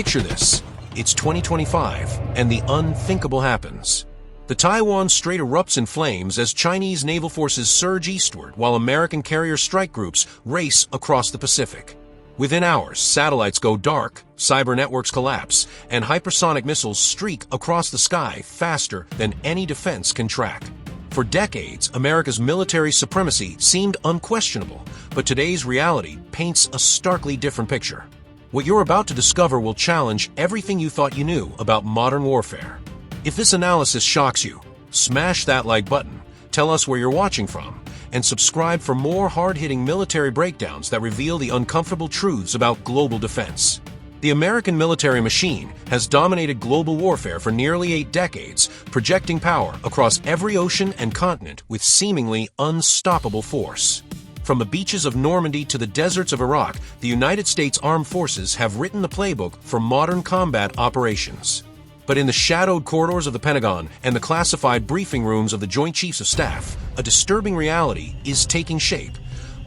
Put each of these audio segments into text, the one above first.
Picture this. It's 2025, and the unthinkable happens. The Taiwan Strait erupts in flames as Chinese naval forces surge eastward while American carrier strike groups race across the Pacific. Within hours, satellites go dark, cyber networks collapse, and hypersonic missiles streak across the sky faster than any defense can track. For decades, America's military supremacy seemed unquestionable, but today's reality paints a starkly different picture. What you're about to discover will challenge everything you thought you knew about modern warfare. If this analysis shocks you, smash that like button, tell us where you're watching from, and subscribe for more hard-hitting military breakdowns that reveal the uncomfortable truths about global defense. The American military machine has dominated global warfare for nearly 8 decades, projecting power across every ocean and continent with seemingly unstoppable force. From the beaches of Normandy to the deserts of Iraq, the United States Armed Forces have written the playbook for modern combat operations. But in the shadowed corridors of the Pentagon and the classified briefing rooms of the Joint Chiefs of Staff, a disturbing reality is taking shape.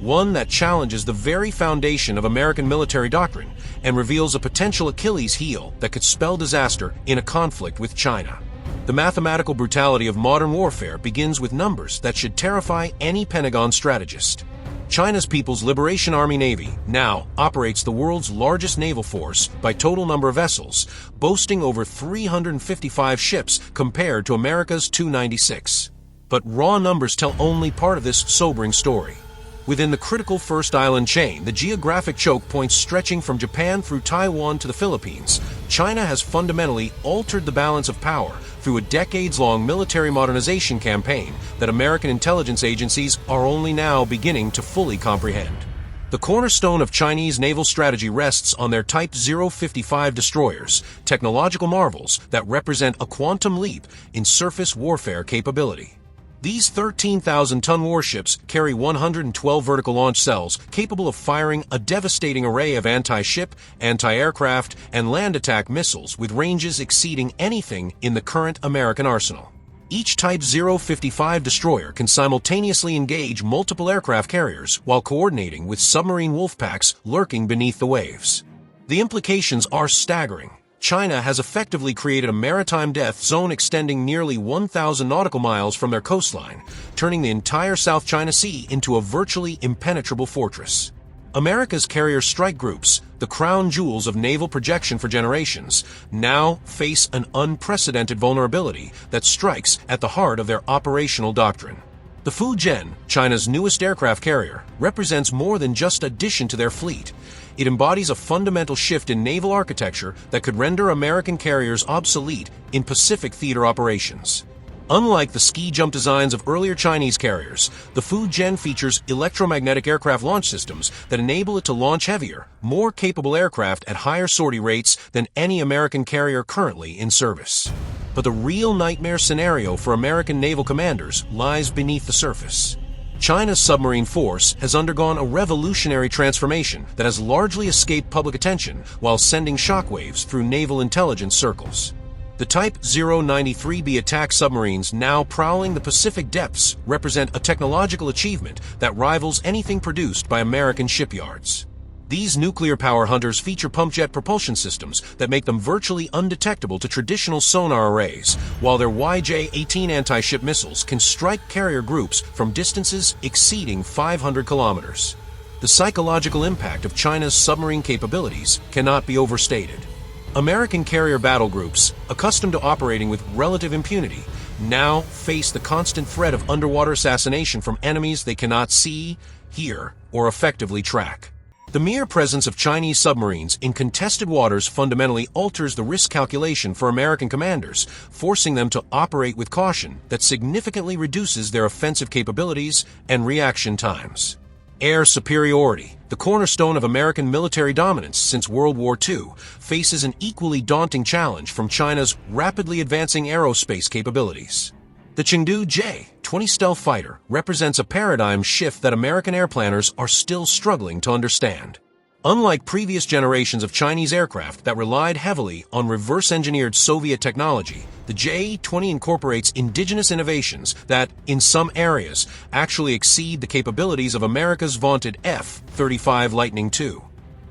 One that challenges the very foundation of American military doctrine and reveals a potential Achilles heel that could spell disaster in a conflict with China. The mathematical brutality of modern warfare begins with numbers that should terrify any Pentagon strategist. China's People's Liberation Army Navy now operates the world's largest naval force by total number of vessels, boasting over 355 ships compared to America's 296. But raw numbers tell only part of this sobering story. Within the critical First Island chain, the geographic choke points stretching from Japan through Taiwan to the Philippines, China has fundamentally altered the balance of power through a decades-long military modernization campaign that American intelligence agencies are only now beginning to fully comprehend. The cornerstone of Chinese naval strategy rests on their Type 055 destroyers, technological marvels that represent a quantum leap in surface warfare capability. These 13,000-ton warships carry 112 vertical launch cells capable of firing a devastating array of anti-ship, anti-aircraft, and land attack missiles with ranges exceeding anything in the current American arsenal. Each Type 055 destroyer can simultaneously engage multiple aircraft carriers while coordinating with submarine wolf packs lurking beneath the waves. The implications are staggering. China has effectively created a maritime death zone extending nearly 1,000 nautical miles from their coastline, turning the entire South China Sea into a virtually impenetrable fortress. America's carrier strike groups, the crown jewels of naval projection for generations, now face an unprecedented vulnerability that strikes at the heart of their operational doctrine. The Fujian, China's newest aircraft carrier, represents more than just addition to their fleet. It embodies a fundamental shift in naval architecture that could render American carriers obsolete in Pacific theater operations. Unlike the ski-jump designs of earlier Chinese carriers, the Fujian features electromagnetic aircraft launch systems that enable it to launch heavier, more capable aircraft at higher sortie rates than any American carrier currently in service. But the real nightmare scenario for American naval commanders lies beneath the surface. China's submarine force has undergone a revolutionary transformation that has largely escaped public attention while sending shockwaves through naval intelligence circles. The Type 093B attack submarines now prowling the Pacific depths represent a technological achievement that rivals anything produced by American shipyards. These nuclear power hunters feature pump-jet propulsion systems that make them virtually undetectable to traditional sonar arrays, while their YJ-18 anti-ship missiles can strike carrier groups from distances exceeding 500 kilometers. The psychological impact of China's submarine capabilities cannot be overstated. American carrier battle groups, accustomed to operating with relative impunity, now face the constant threat of underwater assassination from enemies they cannot see, hear, or effectively track. The mere presence of Chinese submarines in contested waters fundamentally alters the risk calculation for American commanders, forcing them to operate with caution that significantly reduces their offensive capabilities and reaction times. Air superiority, the cornerstone of American military dominance since World War II, faces an equally daunting challenge from China's rapidly advancing aerospace capabilities. The Chengdu J-20 stealth fighter represents a paradigm shift that American airplanners are still struggling to understand. Unlike previous generations of Chinese aircraft that relied heavily on reverse-engineered Soviet technology, the J-20 incorporates indigenous innovations that, in some areas, actually exceed the capabilities of America's vaunted F-35 Lightning II.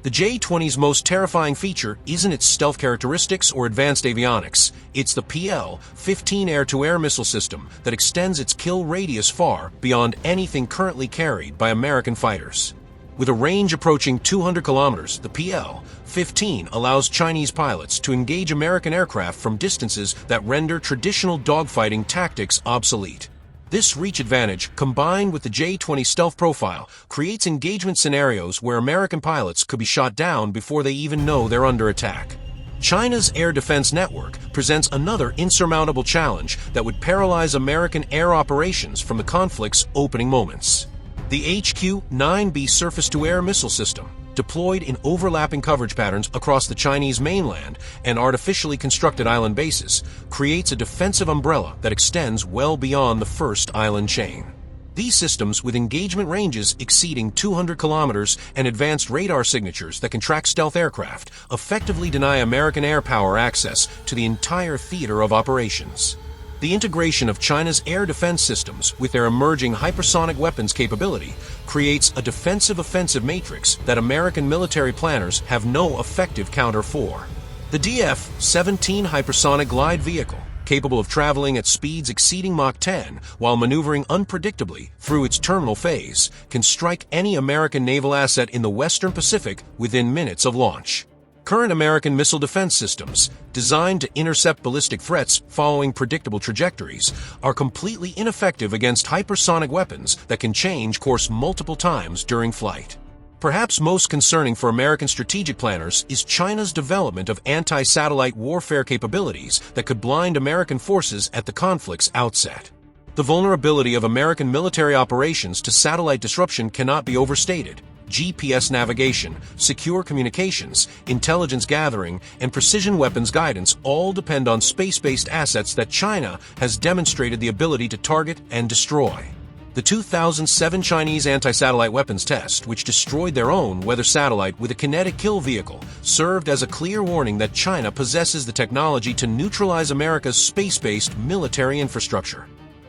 The J-20's most terrifying feature isn't its stealth characteristics or advanced avionics. It's the PL-15 air-to-air missile system that extends its kill radius far beyond anything currently carried by American fighters. With a range approaching 200 kilometers, the PL-15 allows Chinese pilots to engage American aircraft from distances that render traditional dogfighting tactics obsolete. This reach advantage, combined with the J-20 stealth profile, creates engagement scenarios where American pilots could be shot down before they even know they're under attack. China's air defense network presents another insurmountable challenge that would paralyze American air operations from the conflict's opening moments. The HQ-9B surface-to-air missile system, deployed in overlapping coverage patterns across the Chinese mainland and artificially constructed island bases, creates a defensive umbrella that extends well beyond the first island chain. These systems, with engagement ranges exceeding 200 kilometers and advanced radar signatures that can track stealth aircraft, effectively deny American air power access to the entire theater of operations. The integration of China's air defense systems with their emerging hypersonic weapons capability creates a defensive-offensive matrix that American military planners have no effective counter for. The DF-17 hypersonic glide vehicle, capable of traveling at speeds exceeding Mach 10 while maneuvering unpredictably through its terminal phase, can strike any American naval asset in the Western Pacific within minutes of launch. Current American missile defense systems, designed to intercept ballistic threats following predictable trajectories, are completely ineffective against hypersonic weapons that can change course multiple times during flight. Perhaps most concerning for American strategic planners is China's development of anti-satellite warfare capabilities that could blind American forces at the conflict's outset. The vulnerability of American military operations to satellite disruption cannot be overstated. GPS navigation, secure communications, intelligence gathering, and precision weapons guidance all depend on space-based assets that China has demonstrated the ability to target and destroy. The 2007 Chinese anti-satellite weapons test, which destroyed their own weather satellite with a kinetic kill vehicle, served as a clear warning that China possesses the technology to neutralize America's space-based military infrastructure.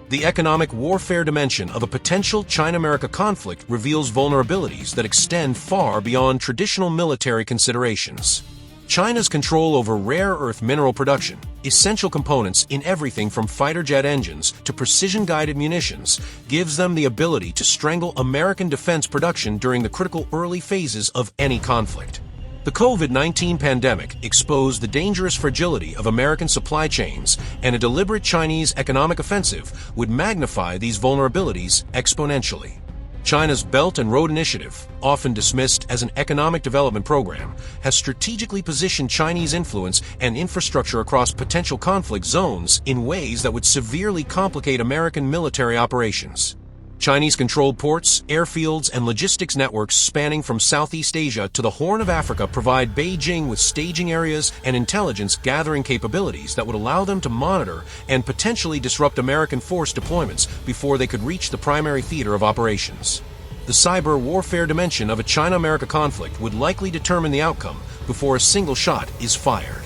The economic warfare dimension of a potential China-America conflict reveals vulnerabilities that extend far beyond traditional military considerations. China's control over rare earth mineral production, essential components in everything from fighter jet engines to precision-guided munitions, gives them the ability to strangle American defense production during the critical early phases of any conflict. The COVID-19 pandemic exposed the dangerous fragility of American supply chains, and a deliberate Chinese economic offensive would magnify these vulnerabilities exponentially. China's Belt and Road Initiative, often dismissed as an economic development program, has strategically positioned Chinese influence and infrastructure across potential conflict zones in ways that would severely complicate American military operations. Chinese-controlled ports, airfields, and logistics networks spanning from Southeast Asia to the Horn of Africa provide Beijing with staging areas and intelligence-gathering capabilities that would allow them to monitor and potentially disrupt American force deployments before they could reach the primary theater of operations. The cyber warfare dimension of a China-America conflict would likely determine the outcome before a single shot is fired.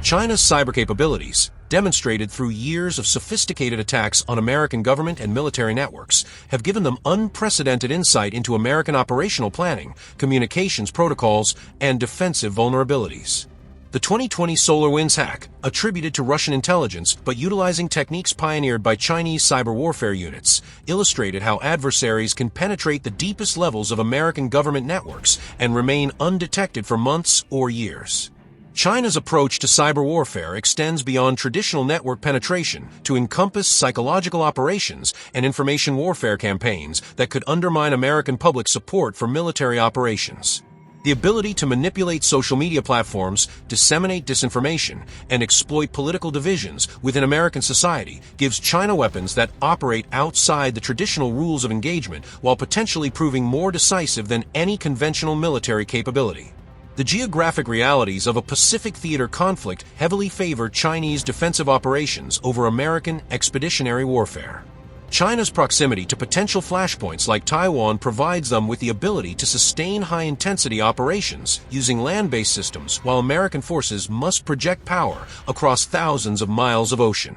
China's cyber capabilities, demonstrated through years of sophisticated attacks on American government and military networks, have given them unprecedented insight into American operational planning, communications protocols, and defensive vulnerabilities. The 2020 SolarWinds hack, attributed to Russian intelligence but utilizing techniques pioneered by Chinese cyber warfare units, illustrated how adversaries can penetrate the deepest levels of American government networks and remain undetected for months or years. China's approach to cyber warfare extends beyond traditional network penetration to encompass psychological operations and information warfare campaigns that could undermine American public support for military operations. The ability to manipulate social media platforms, disseminate disinformation, and exploit political divisions within American society gives China weapons that operate outside the traditional rules of engagement while potentially proving more decisive than any conventional military capability. The geographic realities of a Pacific theater conflict heavily favor Chinese defensive operations over American expeditionary warfare. China's proximity to potential flashpoints like Taiwan provides them with the ability to sustain high-intensity operations using land-based systems while American forces must project power across thousands of miles of ocean.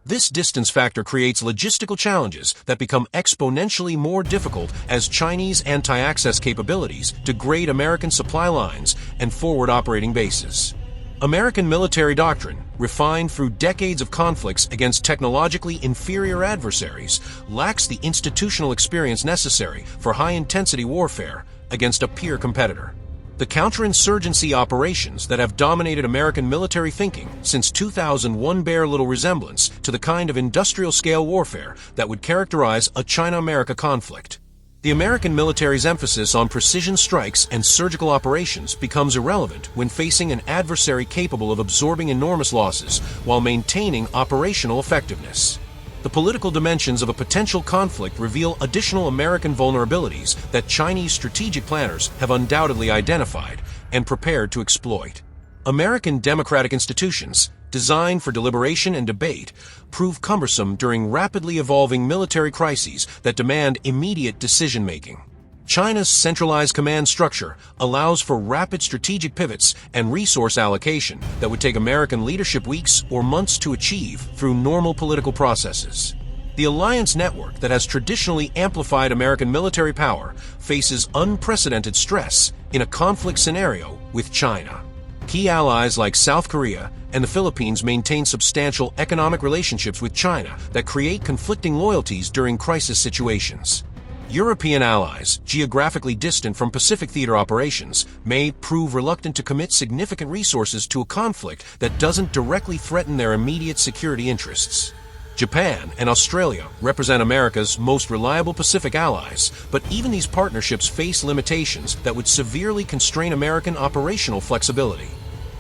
This distance factor creates logistical challenges that become exponentially more difficult as Chinese anti-access capabilities degrade American supply lines and forward operating bases. American military doctrine, refined through decades of conflicts against technologically inferior adversaries, lacks the institutional experience necessary for high-intensity warfare against a peer competitor. The counterinsurgency operations that have dominated American military thinking since 2001 bear little resemblance to the kind of industrial-scale warfare that would characterize a China-America conflict. The American military's emphasis on precision strikes and surgical operations becomes irrelevant when facing an adversary capable of absorbing enormous losses while maintaining operational effectiveness. The political dimensions of a potential conflict reveal additional American vulnerabilities that Chinese strategic planners have undoubtedly identified and prepared to exploit. American democratic institutions, designed for deliberation and debate, prove cumbersome during rapidly evolving military crises that demand immediate decision-making. China's centralized command structure allows for rapid strategic pivots and resource allocation that would take American leadership weeks or months to achieve through normal political processes. The alliance network that has traditionally amplified American military power faces unprecedented stress in a conflict scenario with China. Key allies like South Korea and the Philippines maintain substantial economic relationships with China that create conflicting loyalties during crisis situations. European allies, geographically distant from Pacific theater operations, may prove reluctant to commit significant resources to a conflict that doesn't directly threaten their immediate security interests. Japan and Australia represent America's most reliable Pacific allies, but even these partnerships face limitations that would severely constrain American operational flexibility.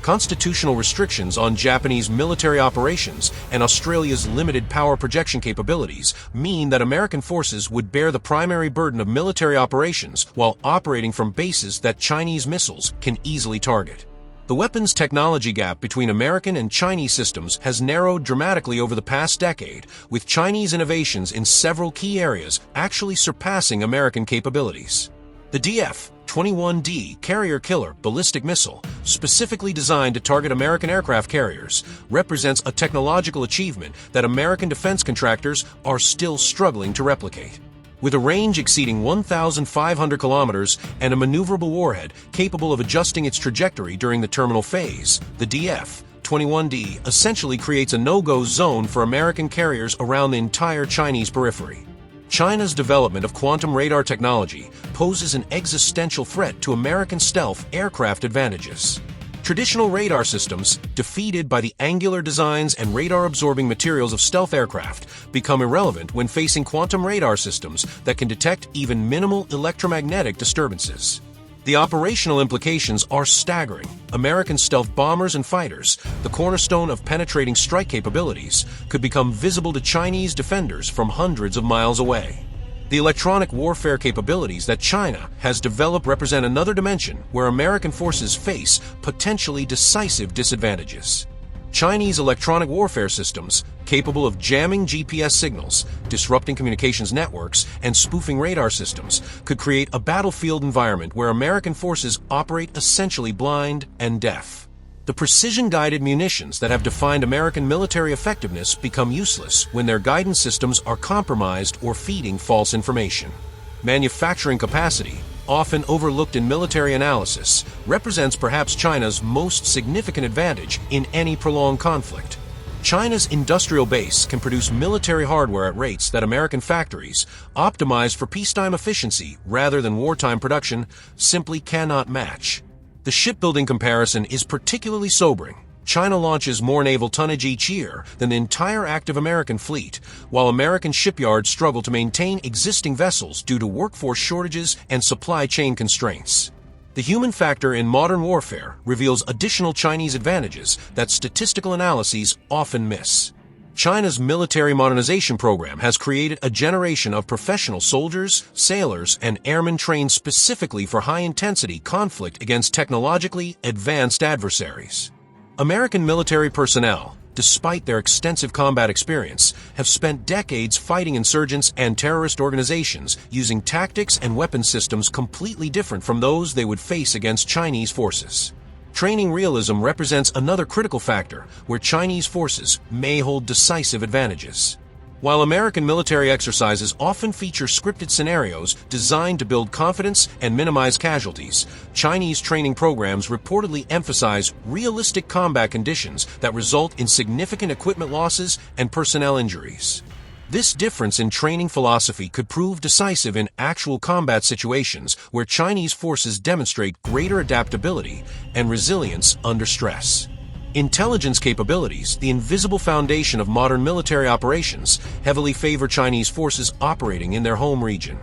Constitutional restrictions on Japanese military operations and Australia's limited power projection capabilities mean that American forces would bear the primary burden of military operations while operating from bases that Chinese missiles can easily target. The weapons technology gap between American and Chinese systems has narrowed dramatically over the past decade, with Chinese innovations in several key areas actually surpassing American capabilities. The DF-21D carrier-killer ballistic missile, specifically designed to target American aircraft carriers, represents a technological achievement that American defense contractors are still struggling to replicate. With a range exceeding 1,500 kilometers and a maneuverable warhead capable of adjusting its trajectory during the terminal phase, the DF-21D essentially creates a no-go zone for American carriers around the entire Chinese periphery. China's development of quantum radar technology poses an existential threat to American stealth aircraft advantages. Traditional radar systems, defeated by the angular designs and radar-absorbing materials of stealth aircraft, become irrelevant when facing quantum radar systems that can detect even minimal electromagnetic disturbances. The operational implications are staggering. American stealth bombers and fighters, the cornerstone of penetrating strike capabilities, could become visible to Chinese defenders from hundreds of miles away. The electronic warfare capabilities that China has developed represent another dimension where American forces face potentially decisive disadvantages. Chinese electronic warfare systems, capable of jamming GPS signals, disrupting communications networks, and spoofing radar systems, could create a battlefield environment where American forces operate essentially blind and deaf. The precision-guided munitions that have defined American military effectiveness become useless when their guidance systems are compromised or feeding false information. Manufacturing capacity, often overlooked in military analysis, represents perhaps China's most significant advantage in any prolonged conflict. China's industrial base can produce military hardware at rates that American factories, optimized for peacetime efficiency rather than wartime production, simply cannot match. The shipbuilding comparison is particularly sobering. China launches more naval tonnage each year than the entire active American fleet, while American shipyards struggle to maintain existing vessels due to workforce shortages and supply chain constraints. The human factor in modern warfare reveals additional Chinese advantages that statistical analyses often miss. China's military modernization program has created a generation of professional soldiers, sailors, and airmen trained specifically for high-intensity conflict against technologically advanced adversaries. American military personnel, despite their extensive combat experience, have spent decades fighting insurgents and terrorist organizations using tactics and weapon systems completely different from those they would face against Chinese forces. Training realism represents another critical factor where Chinese forces may hold decisive advantages. While American military exercises often feature scripted scenarios designed to build confidence and minimize casualties, Chinese training programs reportedly emphasize realistic combat conditions that result in significant equipment losses and personnel injuries. This difference in training philosophy could prove decisive in actual combat situations where Chinese forces demonstrate greater adaptability and resilience under stress. Intelligence capabilities, the invisible foundation of modern military operations, heavily favor Chinese forces operating in their home region.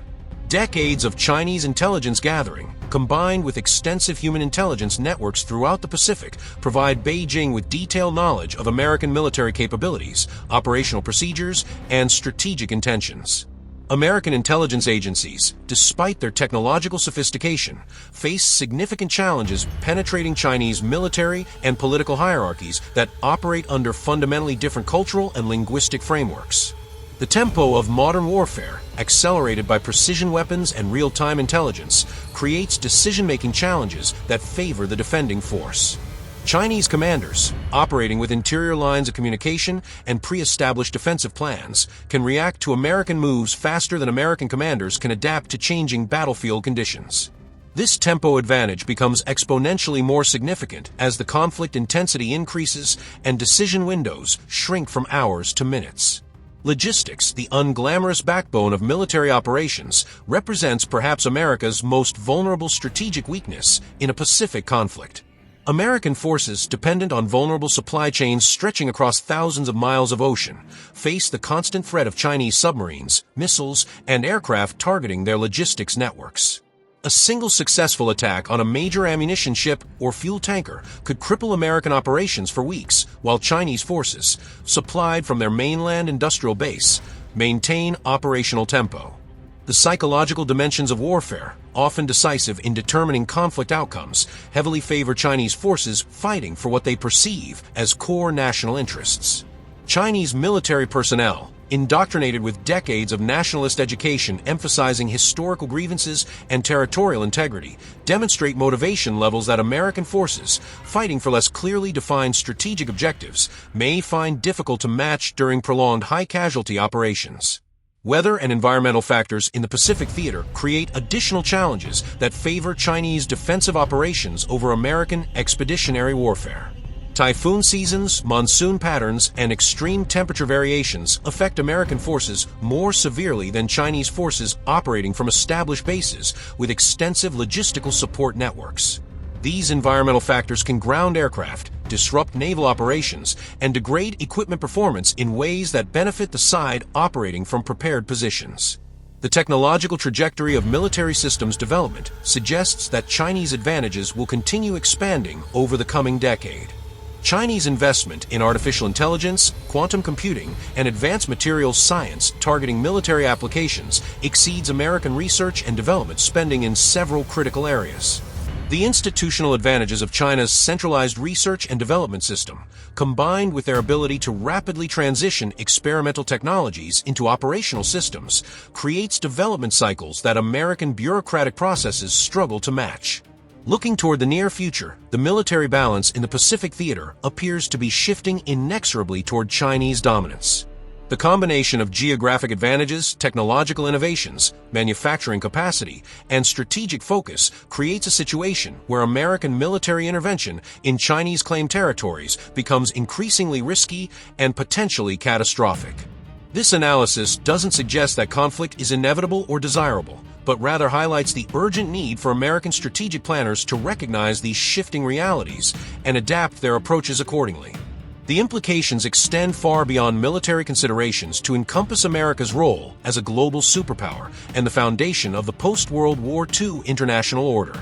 Decades of Chinese intelligence gathering, combined with extensive human intelligence networks throughout the Pacific, provide Beijing with detailed knowledge of American military capabilities, operational procedures, and strategic intentions. American intelligence agencies, despite their technological sophistication, face significant challenges penetrating Chinese military and political hierarchies that operate under fundamentally different cultural and linguistic frameworks. The tempo of modern warfare, accelerated by precision weapons and real-time intelligence, creates decision-making challenges that favor the defending force. Chinese commanders, operating with interior lines of communication and pre-established defensive plans, can react to American moves faster than American commanders can adapt to changing battlefield conditions. This tempo advantage becomes exponentially more significant as the conflict intensity increases and decision windows shrink from hours to minutes. Logistics, the unglamorous backbone of military operations, represents perhaps America's most vulnerable strategic weakness in a Pacific conflict. American forces, dependent on vulnerable supply chains stretching across thousands of miles of ocean, face the constant threat of Chinese submarines, missiles, and aircraft targeting their logistics networks. A single successful attack on a major ammunition ship or fuel tanker could cripple American operations for weeks, while Chinese forces, supplied from their mainland industrial base, maintain operational tempo. The psychological dimensions of warfare, often decisive in determining conflict outcomes, heavily favor Chinese forces fighting for what they perceive as core national interests. Chinese military personnel, indoctrinated with decades of nationalist education emphasizing historical grievances and territorial integrity, demonstrate motivation levels that American forces, fighting for less clearly defined strategic objectives, may find difficult to match during prolonged high-casualty operations. Weather and environmental factors in the Pacific theater create additional challenges that favor Chinese defensive operations over American expeditionary warfare. Typhoon seasons, monsoon patterns, and extreme temperature variations affect American forces more severely than Chinese forces operating from established bases with extensive logistical support networks. These environmental factors can ground aircraft, disrupt naval operations, and degrade equipment performance in ways that benefit the side operating from prepared positions. The technological trajectory of military systems development suggests that Chinese advantages will continue expanding over the coming decade. Chinese investment in artificial intelligence, quantum computing, and advanced materials science targeting military applications exceeds American research and development spending in several critical areas. The institutional advantages of China's centralized research and development system, combined with their ability to rapidly transition experimental technologies into operational systems, creates development cycles that American bureaucratic processes struggle to match. Looking toward the near future, the military balance in the Pacific theater appears to be shifting inexorably toward Chinese dominance. The combination of geographic advantages, technological innovations, manufacturing capacity, and strategic focus creates a situation where American military intervention in Chinese-claimed territories becomes increasingly risky and potentially catastrophic. This analysis doesn't suggest that conflict is inevitable or desirable, but rather highlights the urgent need for American strategic planners to recognize these shifting realities and adapt their approaches accordingly. The implications extend far beyond military considerations to encompass America's role as a global superpower and the foundation of the post-World War II international order.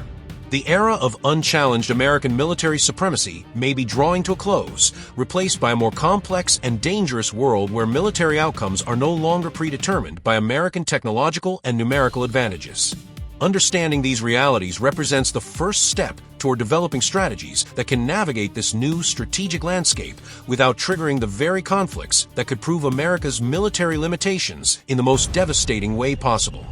The era of unchallenged American military supremacy may be drawing to a close, replaced by a more complex and dangerous world where military outcomes are no longer predetermined by American technological and numerical advantages. Understanding these realities represents the first step toward developing strategies that can navigate this new strategic landscape without triggering the very conflicts that could prove America's military limitations in the most devastating way possible.